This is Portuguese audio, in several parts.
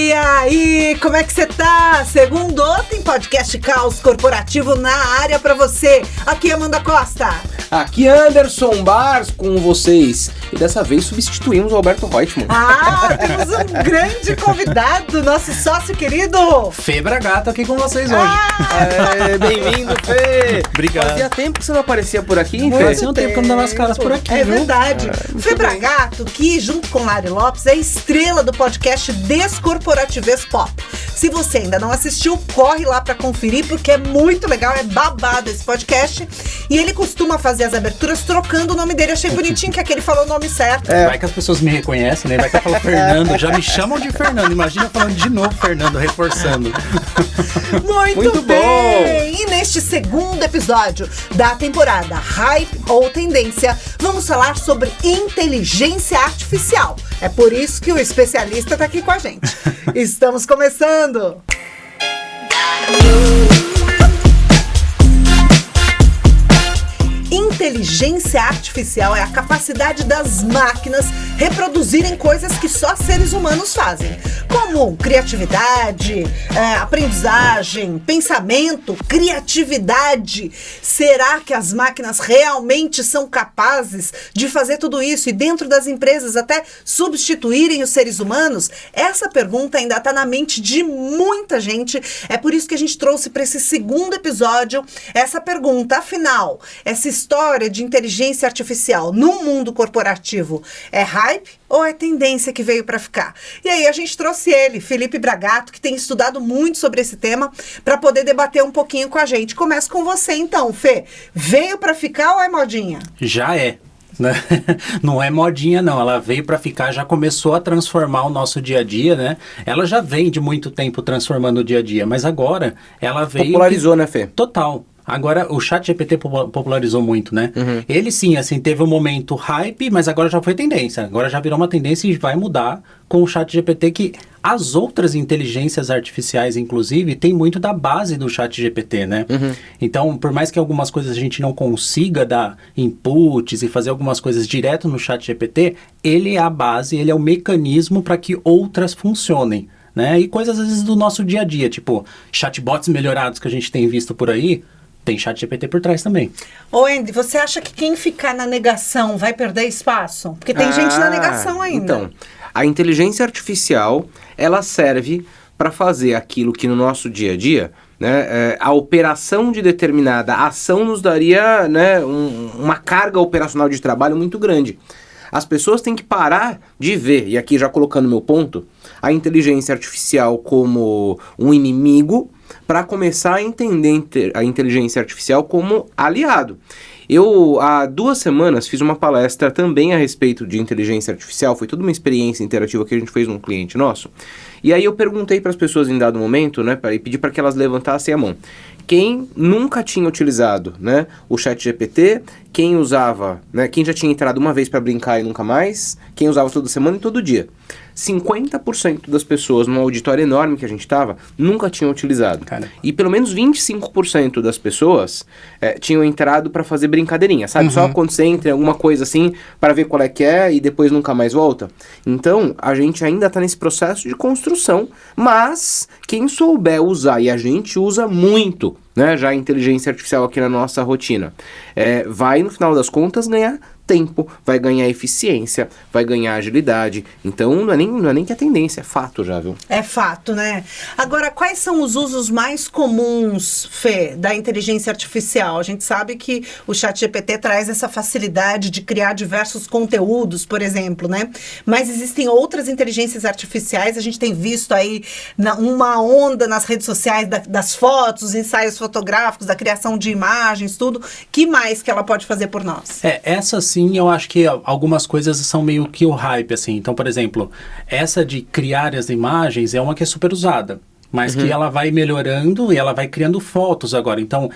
E aí, como é que você tá? Segundo, tem podcast Caos Corporativo na área pra você. Aqui é Amanda Costa. Aqui Anderson Bars com vocês. E dessa vez substituímos o Alberto Reutemann. Temos um grande convidado, nosso sócio querido Fê Bragato aqui com vocês hoje. Bem-vindo, Fê. Obrigado. Fazia tempo que você não aparecia por aqui, hein, Fê? Fazia um tempo que eu não dava as caras por aqui, É viu? verdade. Fê Bragato, que junto com Lari Lopes é estrela do podcast Descorporatives Pop. Se você ainda não assistiu, corre lá pra conferir, porque é muito legal, é babado esse podcast. E ele costuma fazer as aberturas trocando o nome dele. Achei bonitinho que aquele falou o nome certo. Vai que as pessoas me reconhecem, né? Vai que eu falo Fernando, já me chamam de Fernando. Imagina falando de novo Fernando, reforçando. Muito bom! bem! E neste segundo episódio da temporada Hype ou Tendência, vamos falar sobre inteligência artificial. É por isso que o especialista está aqui com a gente. Estamos começando! Inteligência artificial é a capacidade das máquinas reproduzirem coisas que só seres humanos fazem, como criatividade, aprendizagem, pensamento, criatividade. Será que as máquinas realmente são capazes de fazer tudo isso e dentro das empresas até substituírem os seres humanos? Essa pergunta ainda está na mente de muita gente. É por isso que a gente trouxe para esse segundo episódio essa pergunta. Afinal, essa história de inteligência artificial no mundo corporativo é hype ou é tendência que veio para ficar? E aí a gente trouxe ele, Felipe Bragato, que tem estudado muito sobre esse tema, para poder debater um pouquinho com a gente. Começo com você então, Fê. Veio para ficar ou é modinha? Já é. Né? Não é modinha não, ela veio para ficar, já começou a transformar o nosso dia a dia, né? Ela já vem de muito tempo transformando o dia a dia, mas agora ela veio... Popularizou, né, Fê? Total. Agora, o ChatGPT popularizou muito, né? Uhum. Ele sim, assim, teve um momento hype, mas agora já foi tendência. Agora já virou uma tendência e vai mudar com o ChatGPT, que as outras inteligências artificiais, inclusive, tem muito da base do ChatGPT, né? Uhum. Então, por mais que algumas coisas a gente não consiga dar inputs e fazer algumas coisas direto no ChatGPT, ele é a base, ele é o mecanismo para que outras funcionem, né? E coisas, às vezes, do nosso dia a dia, tipo chatbots melhorados que a gente tem visto por aí, tem ChatGPT por trás também. Ô Andy, você acha que quem ficar na negação vai perder espaço? Porque tem gente na negação ainda. Então, a inteligência artificial, ela serve para fazer aquilo que no nosso dia a dia, né, a operação de determinada ação nos daria, né, uma carga operacional de trabalho muito grande. As pessoas têm que parar de ver, e aqui já colocando meu ponto, a inteligência artificial como um inimigo, para começar a entender a inteligência artificial como aliado. Eu, há 2 semanas, fiz uma palestra também a respeito de inteligência artificial, foi toda uma experiência interativa que a gente fez num cliente nosso, e aí eu perguntei para as pessoas em dado momento, né, e pedi para que elas levantassem a mão. Quem nunca tinha utilizado, né, o ChatGPT, quem usava, né, quem já tinha entrado uma vez para brincar e nunca mais, quem usava toda semana e todo dia. 50% das pessoas, num auditório enorme que a gente estava, nunca tinham utilizado. Cara. E pelo menos 25% das pessoas tinham entrado para fazer brincadeirinha, sabe? Só quando você entra em alguma coisa assim, para ver qual é que é e depois nunca mais volta. Então, a gente ainda está nesse processo de construção, mas quem souber usar, e a gente usa muito, né, já a inteligência artificial aqui na nossa rotina, vai, no final das contas, ganhar tempo, vai ganhar eficiência, vai ganhar agilidade. Então, não é nem que é tendência, é fato já, viu? É fato, né? Agora, quais são os usos mais comuns, Fê, da inteligência artificial? A gente sabe que o ChatGPT traz essa facilidade de criar diversos conteúdos, por exemplo, né? Mas existem outras inteligências artificiais, a gente tem visto aí uma onda nas redes sociais das fotos, ensaios fotográficos, da criação de imagens, tudo. Que mais que ela pode fazer por nós? Essa sim, eu acho que algumas coisas são meio que o hype, assim. Então, por exemplo, essa de criar as imagens é uma que é super usada. Mas que ela vai melhorando e ela vai criando fotos agora. Então,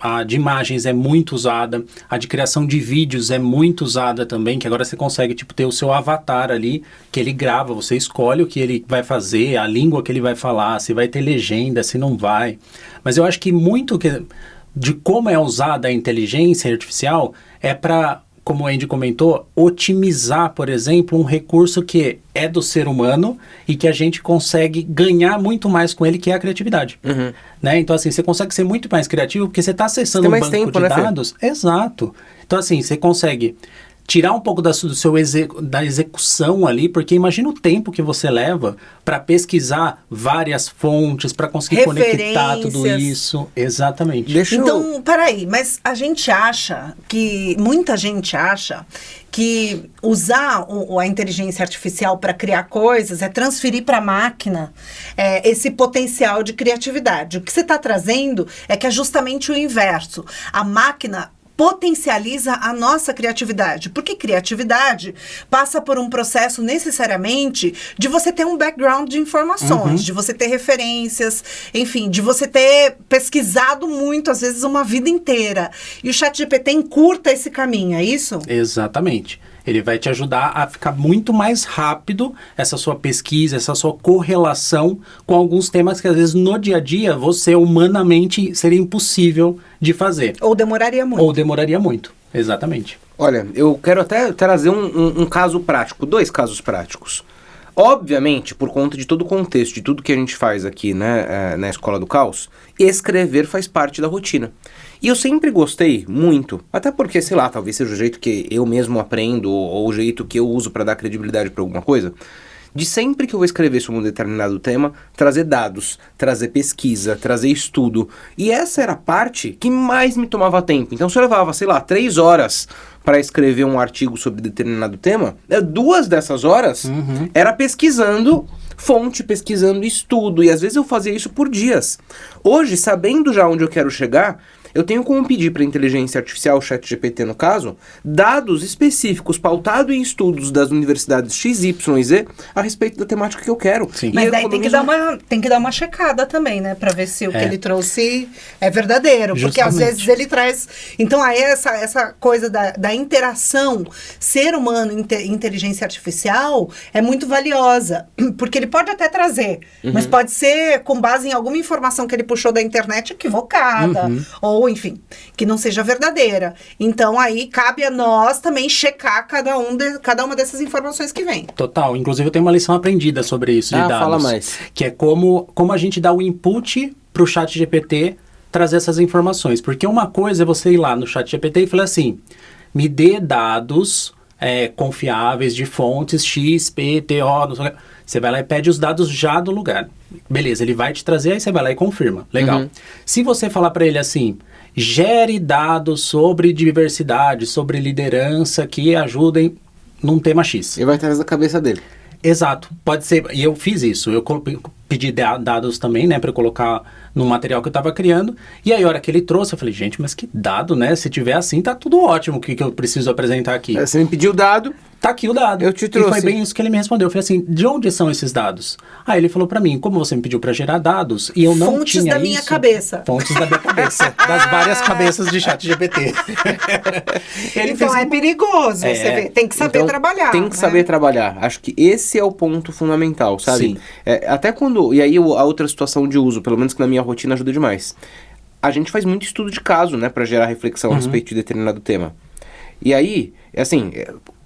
a de imagens é muito usada, a de criação de vídeos é muito usada também, que agora você consegue, tipo, ter o seu avatar ali, que ele grava, você escolhe o que ele vai fazer, a língua que ele vai falar, se vai ter legenda, se não vai. Mas eu acho que muito de como é usada a inteligência artificial é para como o Andy comentou, otimizar, por exemplo, um recurso que é do ser humano e que a gente consegue ganhar muito mais com ele, que é a criatividade. Né? Então, assim, você consegue ser muito mais criativo porque você está acessando um banco tempo, de né, dados. Exato. Então, assim, você consegue tirar um pouco da execução ali, porque imagina o tempo que você leva para pesquisar várias fontes, para conseguir conectar tudo isso. Exatamente. Então, peraí, mas a gente acha que, muita gente acha que usar a inteligência artificial para criar coisas é transferir para a máquina esse potencial de criatividade. O que você está trazendo é que é justamente o inverso. A máquina potencializa a nossa criatividade, porque criatividade passa por um processo necessariamente de você ter um background de informações, de você ter referências, enfim, de você ter pesquisado muito, às vezes uma vida inteira. E o ChatGPT encurta esse caminho, é isso? Exatamente. Ele vai te ajudar a ficar muito mais rápido essa sua pesquisa, essa sua correlação com alguns temas que às vezes no dia a dia você humanamente seria impossível de fazer. Ou demoraria muito. Exatamente. Olha, eu quero até trazer um caso prático, 2 casos práticos. Obviamente, por conta de todo o contexto, de tudo que a gente faz aqui, né, na Escola do Caos, escrever faz parte da rotina. E eu sempre gostei muito, até porque, sei lá, talvez seja o jeito que eu mesmo aprendo, ou o jeito que eu uso para dar credibilidade para alguma coisa, de sempre que eu vou escrever sobre um determinado tema, trazer dados, trazer pesquisa, trazer estudo. E essa era a parte que mais me tomava tempo. Então, se eu levava, sei lá, 3 horas para escrever um artigo sobre determinado tema, 2 dessas horas era pesquisando fonte, pesquisando estudo. E às vezes eu fazia isso por dias. Hoje, sabendo já onde eu quero chegar, eu tenho como pedir para a inteligência artificial, o ChatGPT no caso, dados específicos pautados em estudos das universidades X, Y e Z a respeito da temática que eu quero. Sim. Mas daí tem que dar uma checada também, né? Para ver se o que ele trouxe é verdadeiro. Porque às vezes ele traz... Então aí essa coisa da interação ser humano e inteligência artificial é muito valiosa. Porque ele pode até trazer, mas pode ser com base em alguma informação que ele puxou da internet equivocada. Ou enfim, que não seja verdadeira. Então, aí, cabe a nós também checar cada uma dessas informações que vem. Total. Inclusive, eu tenho uma lição aprendida sobre isso de dados. Fala mais. Que é como a gente dá o input para o ChatGPT trazer essas informações. Porque uma coisa é você ir lá no ChatGPT e falar assim, me dê dados confiáveis de fontes X, P, T, O, não sei o que. Você vai lá e pede os dados já do lugar. Beleza, ele vai te trazer, aí você vai lá e confirma. Legal. Se você falar para ele assim, gere dados sobre diversidade, sobre liderança que ajudem num tema X. Ele vai atrás da cabeça dele. Exato, pode ser, e eu fiz isso, eu pedi dados também, né, para colocar no material que eu estava criando, e aí a hora que ele trouxe, eu falei, gente, mas que dado, né, se tiver assim, tá tudo ótimo, o que eu preciso apresentar aqui? Você me pediu o dado. Tá aqui o dado. Eu te trouxe. E foi bem isso que ele me respondeu. Eu falei assim, de onde são esses dados? Aí ele falou pra mim, como você me pediu pra gerar dados, e eu não Fontes tinha da minha cabeça. Fontes da minha cabeça. Das várias cabeças de ChatGPT. Então é perigoso, você vê. Tem que saber trabalhar. Tem que saber trabalhar. Acho que esse é o ponto fundamental, sabe? Sim. Até quando... E aí a outra situação de uso, pelo menos que na minha rotina ajuda demais. A gente faz muito estudo de caso, né? Pra gerar reflexão a respeito de determinado tema. E aí, assim...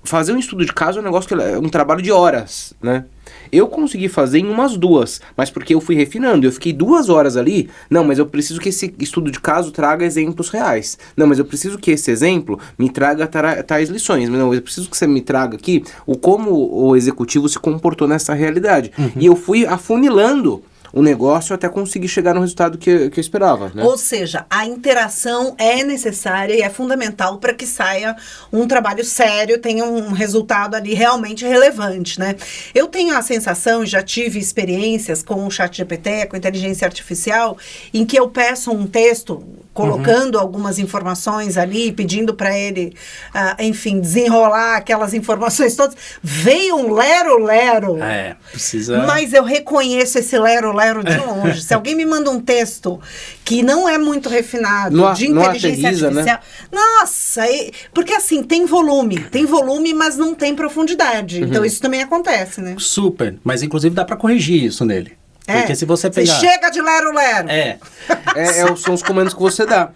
Fazer um estudo de caso é um negócio que é um trabalho de horas, né? Eu consegui fazer em umas 2, mas porque eu fui refinando. Eu fiquei 2 horas ali. Não, mas eu preciso que esse estudo de caso traga exemplos reais. Não, mas eu preciso que esse exemplo me traga tais lições. Não, eu preciso que você me traga aqui como o executivo se comportou nessa realidade. E eu fui afunilando o negócio até conseguir chegar no resultado que eu esperava, né? Ou seja, a interação é necessária e é fundamental para que saia um trabalho sério, tenha um resultado ali realmente relevante, né? Eu tenho a sensação, já tive experiências com o ChatGPT, com inteligência artificial, em que eu peço um texto, colocando algumas informações ali, pedindo para ele, enfim, desenrolar aquelas informações todas. Veio um lero-lero. Precisa... Mas eu reconheço esse lero-lero de longe. Se alguém me manda um texto que não é muito refinado, de inteligência artificial... Né? Nossa! Porque assim, tem volume, mas não tem profundidade. Então isso também acontece, né? Super. Mas inclusive dá para corrigir isso nele. Porque se você pegar... Você chega de lero-lero. São os comandos que você dá.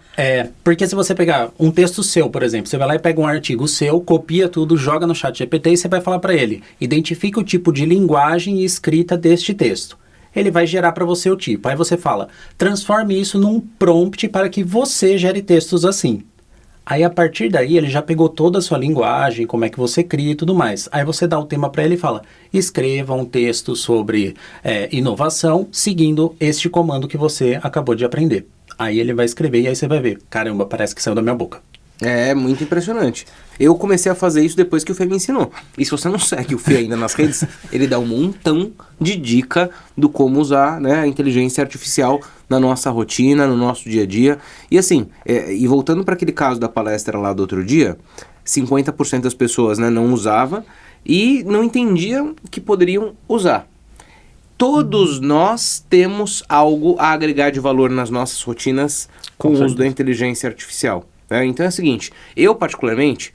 Porque se você pegar um texto seu, por exemplo, você vai lá e pega um artigo seu, copia tudo, joga no ChatGPT e você vai falar para ele, identifica o tipo de linguagem e escrita deste texto. Ele vai gerar para você o tipo. Aí você fala, transforme isso num prompt para que você gere textos assim. Aí, a partir daí, ele já pegou toda a sua linguagem, como é que você cria e tudo mais. Aí você dá o tema para ele e fala, escreva um texto sobre inovação, seguindo este comando que você acabou de aprender. Aí ele vai escrever e aí você vai ver, caramba, parece que saiu da minha boca. É muito impressionante. Eu comecei a fazer isso depois que o Fê me ensinou. E se você não segue o Fê ainda nas redes, ele dá um montão de dica do como usar, né, a inteligência artificial na nossa rotina, no nosso dia a dia. E assim, e voltando para aquele caso da palestra lá do outro dia, 50% das pessoas, né, não usava e não entendiam que poderiam usar. Todos nós temos algo a agregar de valor nas nossas rotinas com o uso da inteligência artificial. Então é o seguinte, eu particularmente,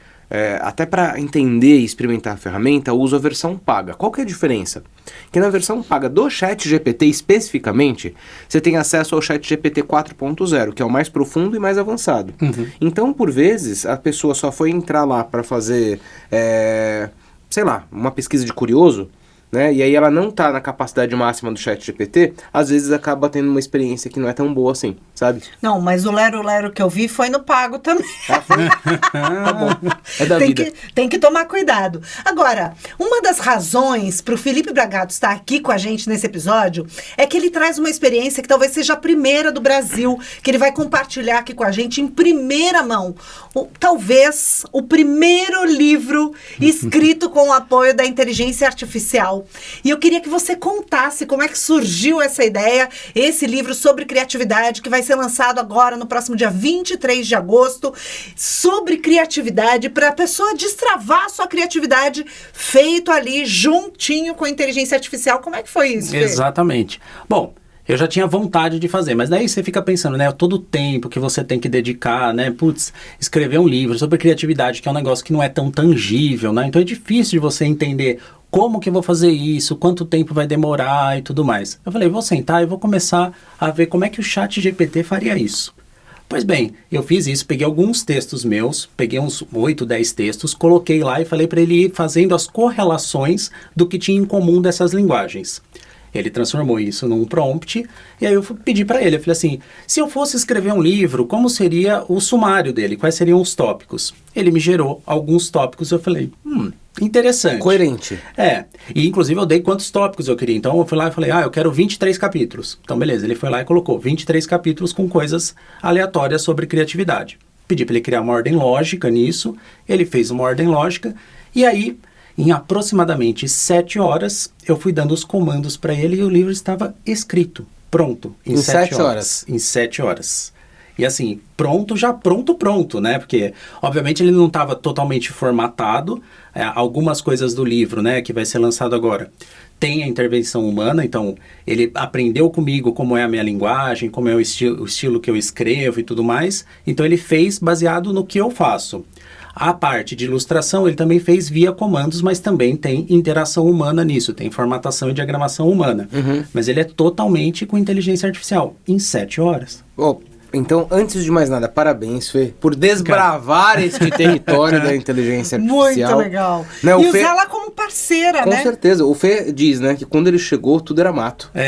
até para entender e experimentar a ferramenta, uso a versão paga. Qual que é a diferença? Que na versão paga do ChatGPT especificamente, você tem acesso ao ChatGPT 4.0, que é o mais profundo e mais avançado. Então, por vezes, a pessoa só foi entrar lá para fazer, sei lá, uma pesquisa de curioso, né? E aí ela não tá na capacidade máxima do ChatGPT, às vezes acaba tendo uma experiência que não é tão boa assim, sabe? Não, mas o lero-lero que eu vi foi no pago também. Tá bom. É da vida. Tem que tomar cuidado. Agora, uma das razões pro Felipe Bragato estar aqui com a gente nesse episódio é que ele traz uma experiência que talvez seja a primeira do Brasil, que ele vai compartilhar aqui com a gente em primeira mão. Talvez o primeiro livro escrito com o apoio da inteligência artificial. E eu queria que você contasse como é que surgiu essa ideia, esse livro sobre criatividade, que vai ser lançado agora no próximo dia 23 de agosto, sobre criatividade, para a pessoa destravar a sua criatividade, feito ali juntinho com a inteligência artificial. Como é que foi isso, Fê? Exatamente. Bom, eu já tinha vontade de fazer, mas daí você fica pensando, né, todo o tempo que você tem que dedicar, né, escrever um livro sobre criatividade, que é um negócio que não é tão tangível, né, então é difícil de você entender como que eu vou fazer isso, quanto tempo vai demorar e tudo mais. Eu falei, vou sentar e vou começar a ver como é que o ChatGPT faria isso. Pois bem, eu fiz isso, peguei alguns textos meus, peguei uns 8, 10 textos, coloquei lá e falei para ele ir fazendo as correlações do que tinha em comum dessas linguagens. Ele transformou isso num prompt, e aí eu pedi para ele, eu falei assim, se eu fosse escrever um livro, como seria o sumário dele? Quais seriam os tópicos? Ele me gerou alguns tópicos, eu falei, interessante. Coerente. E inclusive eu dei quantos tópicos eu queria, então eu fui lá e falei, eu quero 23 capítulos. Então beleza, ele foi lá e colocou 23 capítulos com coisas aleatórias sobre criatividade. Pedi para ele criar uma ordem lógica nisso, ele fez uma ordem lógica, e aí, em aproximadamente 7 horas, eu fui dando os comandos para ele e o livro estava escrito, pronto. Em 7 horas? Em 7 horas. E assim, pronto, né? Porque, obviamente, ele não estava totalmente formatado. Algumas coisas do livro, né, que vai ser lançado agora, tem a intervenção humana. Então, ele aprendeu comigo como é a minha linguagem, como é o estilo que eu escrevo e tudo mais. Então, ele fez baseado no que eu faço. A parte de ilustração ele também fez via comandos, mas também tem interação humana nisso, tem formatação e diagramação humana. Mas ele é totalmente com inteligência artificial, em 7 horas. Então, antes de mais nada, parabéns, Fê, por desbravar este território da inteligência artificial. Muito legal. Né, e usar ela como parceira, né? Com certeza. O Fê diz, né, que quando ele chegou, tudo era mato. Né?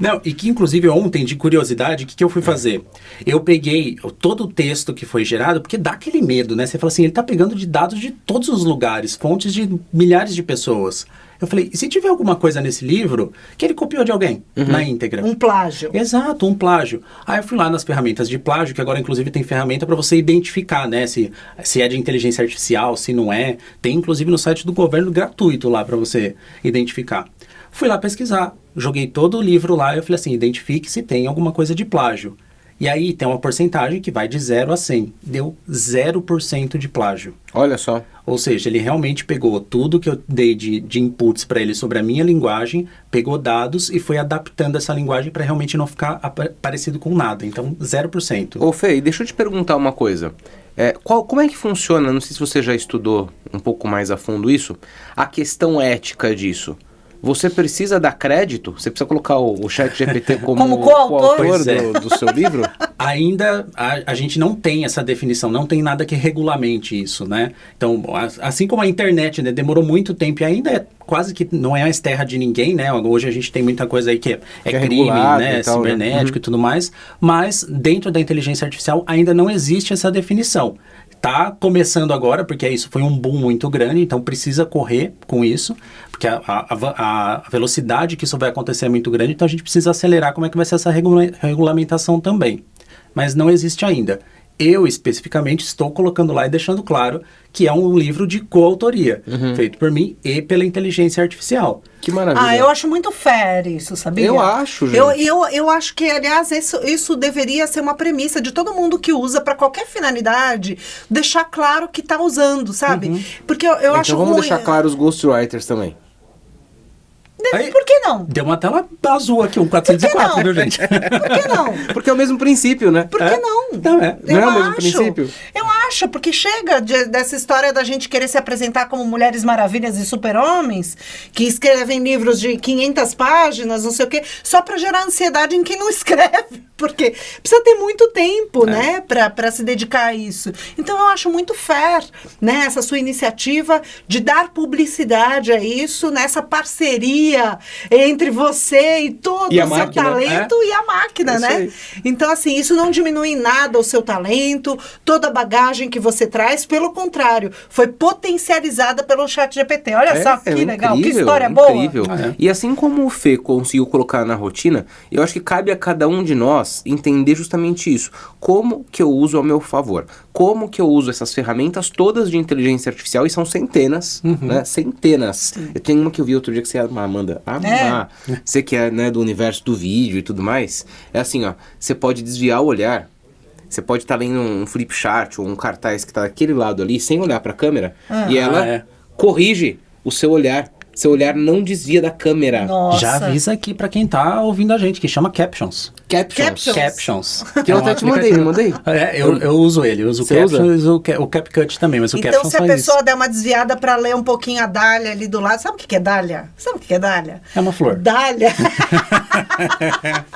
Não, e que inclusive ontem, de curiosidade, o que eu fui fazer? Eu peguei todo o texto que foi gerado, porque dá aquele medo, né? Você fala assim, ele tá pegando de dados de todos os lugares, fontes de milhares de pessoas. Eu falei, e se tiver alguma coisa nesse livro que ele copiou de alguém, na íntegra? Um plágio. Exato, um plágio. Aí eu fui lá nas ferramentas de plágio, que agora inclusive tem ferramenta para você identificar, né? Se é de inteligência artificial, se não é. Tem inclusive no site do governo gratuito lá para você identificar. Fui lá pesquisar, joguei todo o livro lá e eu falei assim, identifique se tem alguma coisa de plágio. E aí tem uma porcentagem que vai de 0 a 100. Deu 0% de plágio. Olha só. Ou seja, ele realmente pegou tudo que eu dei de inputs para ele sobre a minha linguagem, pegou dados e foi adaptando essa linguagem para realmente não ficar parecido com nada. Então, 0%. Ô Fê, deixa eu te perguntar uma coisa. Como é que funciona, não sei se você já estudou um pouco mais a fundo isso, a questão ética disso. você precisa dar crédito? Você precisa colocar o ChatGPT como coautor? coautor do seu livro? Ainda a gente não tem essa definição, não tem nada que regulamente isso, né? Então, assim como a internet, né, demorou muito tempo e ainda é quase que não é mais terra de ninguém, né? Hoje a gente tem muita coisa aí que é crime, né? Tal, cibernético e tudo mais, mas dentro da inteligência artificial ainda não existe essa definição. Tá começando agora, porque isso foi um boom muito grande, então precisa correr com isso, porque a velocidade que isso vai acontecer é muito grande, então a gente precisa acelerar como é que vai ser essa regulamentação também. Mas não existe ainda. Eu, especificamente, estou colocando lá e deixando claro que é um livro de coautoria, feito por mim e pela inteligência artificial. Que maravilha. Eu acho muito fair isso, sabia? Eu acho, gente. Eu acho que, aliás, isso deveria ser uma premissa de todo mundo que usa para qualquer finalidade, deixar claro que está usando, sabe? Porque eu acho então vamos ruim. deixar claro os ghostwriters também. Por que não? Deu uma tela azul aqui, um 404, viu, gente? Por que não? Porque é o mesmo princípio, né? Por que não? Não é. Não é o mesmo princípio? Eu acho, porque chega dessa história da gente querer se apresentar como mulheres maravilhas e super-homens, que escrevem livros de 500 páginas, não sei o quê, só para gerar ansiedade em quem não escreve. Porque precisa ter muito tempo, né, para se dedicar a isso. Então, eu acho muito fair, né, essa sua iniciativa de dar publicidade a isso, nessa parceria entre você e todo o seu talento e a máquina, né? Aí. Então, assim, isso não diminui em nada o seu talento, toda a bagagem que você traz, pelo contrário, foi potencializada pelo ChatGPT. Olha só que legal, que história boa. Incrível. E assim como o Fê conseguiu colocar na rotina, eu acho que cabe a cada um de nós entender justamente isso. Como que eu uso ao meu favor? Como que eu uso essas ferramentas todas de inteligência artificial, e são centenas, né? Centenas. Sim. Eu tenho uma que eu vi outro dia que você ia amar, Amanda. Você que é, né, do universo do vídeo e tudo mais. É assim, ó. Você pode desviar o olhar. Você pode estar lendo um flip chart ou um cartaz que está daquele lado ali, sem olhar para a câmera, e ela corrige o seu olhar. Seu olhar não desvia da câmera. Nossa. Já avisa aqui pra quem tá ouvindo a gente, que chama Captions. Captions. Que eu até te mandei, não mandei? Eu uso ele, eu uso o Captions e o CapCut também, mas o então, Captions se a pessoa der uma desviada pra ler um pouquinho a dália ali do lado, sabe o que é dália? Sabe o que é dália? É uma flor. Dália.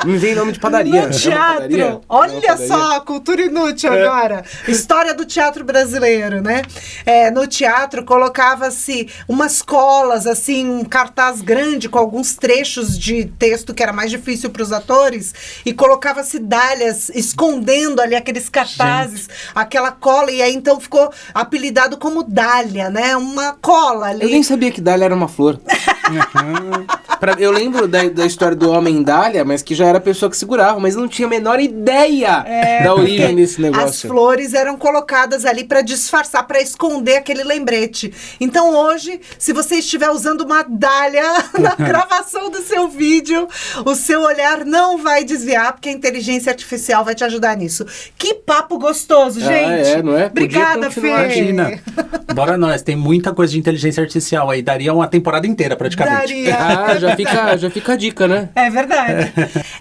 Me vem nome de padaria. No teatro. Olha só, cultura inútil agora. História do teatro brasileiro, né? No teatro colocava-se umas colas, assim, um cartaz grande com alguns trechos de texto que era mais difícil para os atores, e colocava-se dálias escondendo ali aqueles cartazes, aquela cola, e aí então ficou apelidado como dália, né? Uma cola ali. Eu nem sabia que dália era uma flor. Eu lembro da história do homem dália, mas que já era a pessoa que segurava, mas eu não tinha a menor ideia da origem desse negócio. As flores eram colocadas ali para disfarçar, para esconder aquele lembrete. Então hoje, se você estiver usando uma dália na gravação do seu vídeo, o seu olhar não vai desviar, porque a inteligência artificial vai te ajudar nisso. Que papo gostoso, gente! Não é? Obrigada, Fê! Imagina. Bora nós, tem muita coisa de inteligência artificial aí, daria uma temporada inteira praticamente. Daria. Já fica a dica, né? É verdade.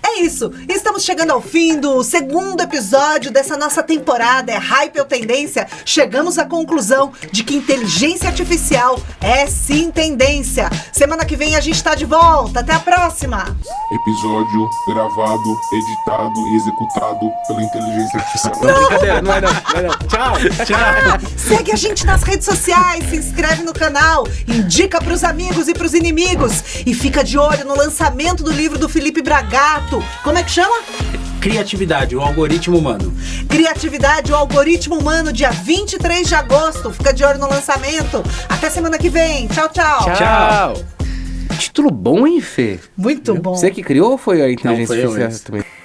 É isso. Estamos chegando ao fim do segundo episódio dessa nossa temporada. É Hype ou Tendência? Chegamos à conclusão de que inteligência artificial é sim tendência. Semana que vem a gente tá de volta. Até a próxima. Episódio gravado, editado e executado pela inteligência artificial. Não, brincadeira, não é não. Tchau. Segue a gente nas redes sociais, se inscreve no canal, indica pros amigos e pros inimigos, e fica de olho no lançamento do livro do Felipe Bragato. Como é que chama? Criatividade, o algoritmo humano. Criatividade, o algoritmo humano, dia 23 de agosto. Fica de olho no lançamento. Até semana que vem. Tchau. Título bom, hein, Fê? Muito bom. Você que criou ou foi a inteligência Não, foi eu artificial mesmo. também?